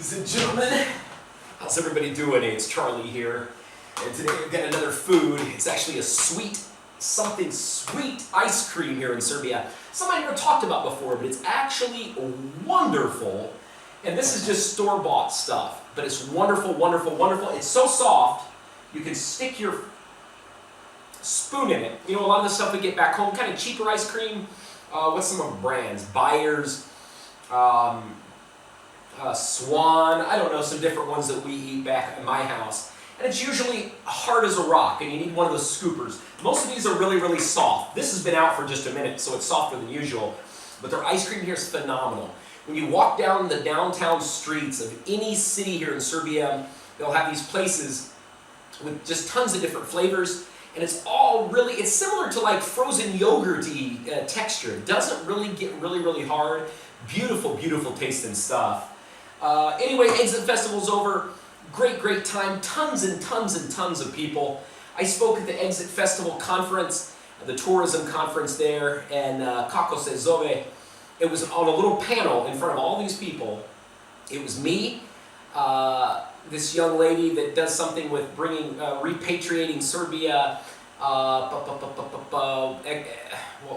Ladies and gentlemen, how's everybody doing? It's Charlie here, and today we've got another food. It's actually a something sweet ice cream here in Serbia. Something I never talked about before, but it's actually wonderful. And this is just store-bought stuff, but it's wonderful, wonderful, wonderful. It's so soft, you can stick your spoon in it. You know, a lot of the stuff we get back home, kind of cheaper ice cream. What's some of the brands? Byers, Swan, I don't know, some different ones that we eat back at my house. And it's usually hard as a rock, and you need one of those scoopers. Most of these are really, really soft. This has been out for just a minute, so it's softer than usual. But their ice cream here is phenomenal. When you walk down the downtown streets of any city here in Serbia, they'll have these places with just tons of different flavors. And it's all really, it's similar to like frozen yogurt-y texture. It doesn't really get really, really hard. Beautiful, beautiful tasting stuff. Anyway, Exit Festival's over. Great, great time. Tons and tons and tons of people. I spoke at the Exit Festival conference, the tourism conference there, and Kako se zove. It was on a little panel in front of all these people. It was me, this young lady that does something with bringing, repatriating Serbia, what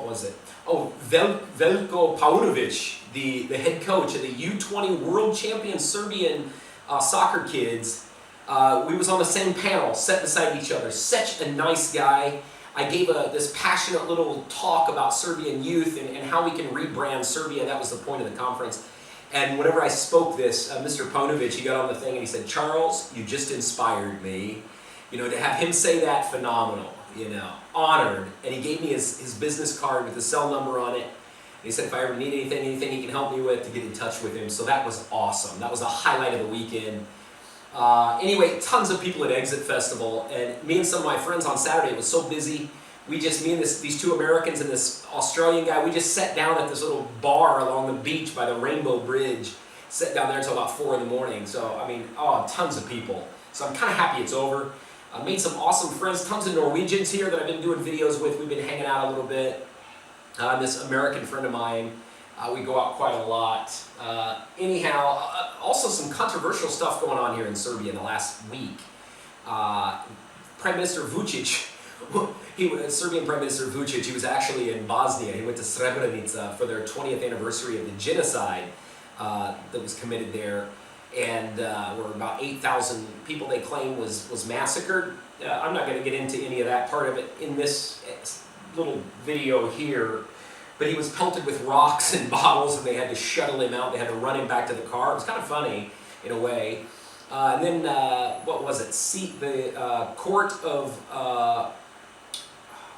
was it? Oh, Veljko Paunovic, the head coach of the U20 World Champion Serbian soccer kids. We was on the same panel, sat beside each other. Such a nice guy. I gave this passionate little talk about Serbian youth and how we can rebrand Serbia. That was the point of the conference. And whenever I spoke this, Mr. Paunovic, he got on the thing and he said, "Charles, you just inspired me." You know, to have him say that, phenomenal. You know, honored. And he gave me his business card with the cell number on it. And he said if I ever need anything he can help me with, to get in touch with him. So that was awesome. That was a highlight of the weekend. Anyway, tons of people at Exit Festival. And me and some of my friends on Saturday, it was so busy. Me and these two Americans and this Australian guy, we just sat down at this little bar along the beach by the Rainbow Bridge. Sat down there until about 4 in the morning. So, I mean, tons of people. So I'm kind of happy it's over. I made some awesome friends, tons of Norwegians here that I've been doing videos with. We've been hanging out a little bit. This American friend of mine, we go out quite a lot. Anyhow, also some controversial stuff going on here in Serbia in the last week. Prime Minister Vučić, Serbian Prime Minister Vučić, he was actually in Bosnia. He went to Srebrenica for their 20th anniversary of the genocide that was committed there. And where about 8,000 people they claim was massacred. I'm not going to get into any of that part of it in this little video here, but he was pelted with rocks and bottles and they had to shuttle him out. They had to run him back to the car. It was kind of funny in a way. And then, what was it? The court of, what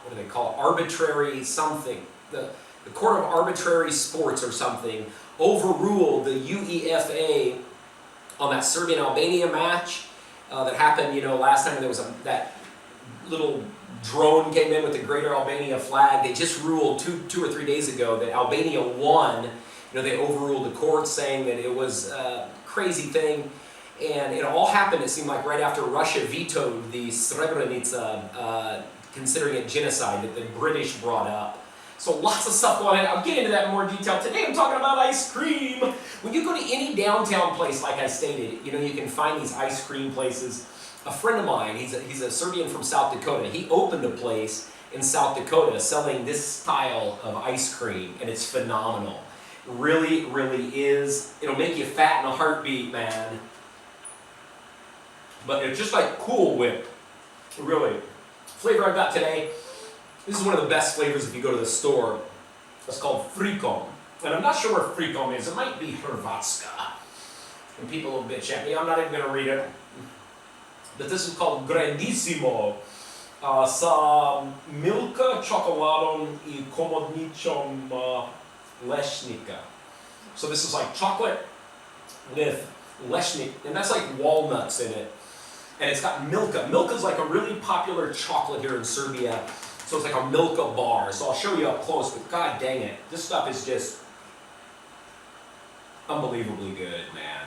do they call it? Arbitrary something. The court of arbitrary sports or something overruled the UEFA on that Serbian-Albania match that happened, you know, last time there was that little drone came in with the Greater Albania flag. They just ruled two or 3 days ago that Albania won. You know, they overruled the court saying that it was a crazy thing. And it all happened, it seemed like, right after Russia vetoed the Srebrenica, considering it genocide that the British brought up. So lots of stuff going on. I'll get into that in more detail. Today I'm talking about ice cream. When you go to any downtown place, like I stated, you know, you can find these ice cream places. A friend of mine, he's a Serbian from South Dakota. He opened a place in South Dakota selling this style of ice cream, and it's phenomenal. Really, really is. It'll make you fat in a heartbeat, man. But it's just like Cool Whip. Really. Flavor I've got today. This is one of the best flavors if you go to the store. It's called Frikom. And I'm not sure where Frikom is. It might be Hrvatska. And people will bitch at me. I'm not even going to read it. But this is called Grandissimo. Sa milka, čokoladom I komodničom lešnika. So this is like chocolate with lešnik. And that's like walnuts in it. And it's got Milka. Milka is like a really popular chocolate here in Serbia. So it's like a Milka bar. So I'll show you up close, but god dang it. This stuff is just unbelievably good, man.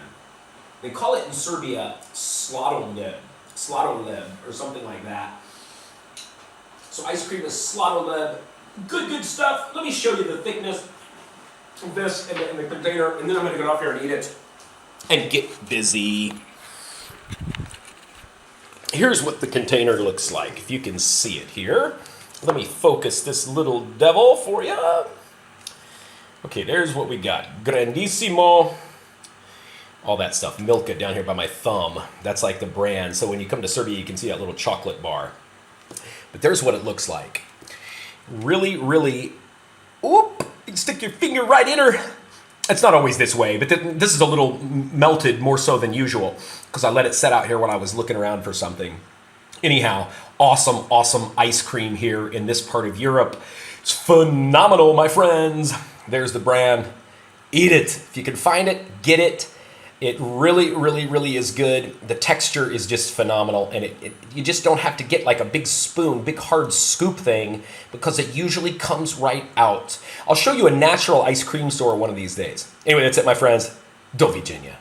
They call it in Serbia Sladoled. Sladoled, or something like that. So ice cream is Sladoled. Good stuff. Let me show you the thickness of this in the container, and then I'm going to get off here and eat it. and get busy. Here's what the container looks like, if you can see it here. Let me focus this little devil for you. Okay, there's what we got. Grandissimo. All that stuff. Milka down here by my thumb. That's like the brand. So when you come to Serbia, you can see that little chocolate bar. But there's what it looks like. Really, really... Oop! You can stick your finger right in her. It's not always this way, but this is a little melted more so than usual because I let it set out here when I was looking around for something. Anyhow, awesome, awesome ice cream here in this part of Europe. It's phenomenal, my friends. There's the brand. Eat it. If you can find it, get it. It really, really, really is good. The texture is just phenomenal, and you just don't have to get like a big spoon, big hard scoop thing, because it usually comes right out. I'll show you a natural ice cream store one of these days. Anyway, that's it, my friends. Do widzenia.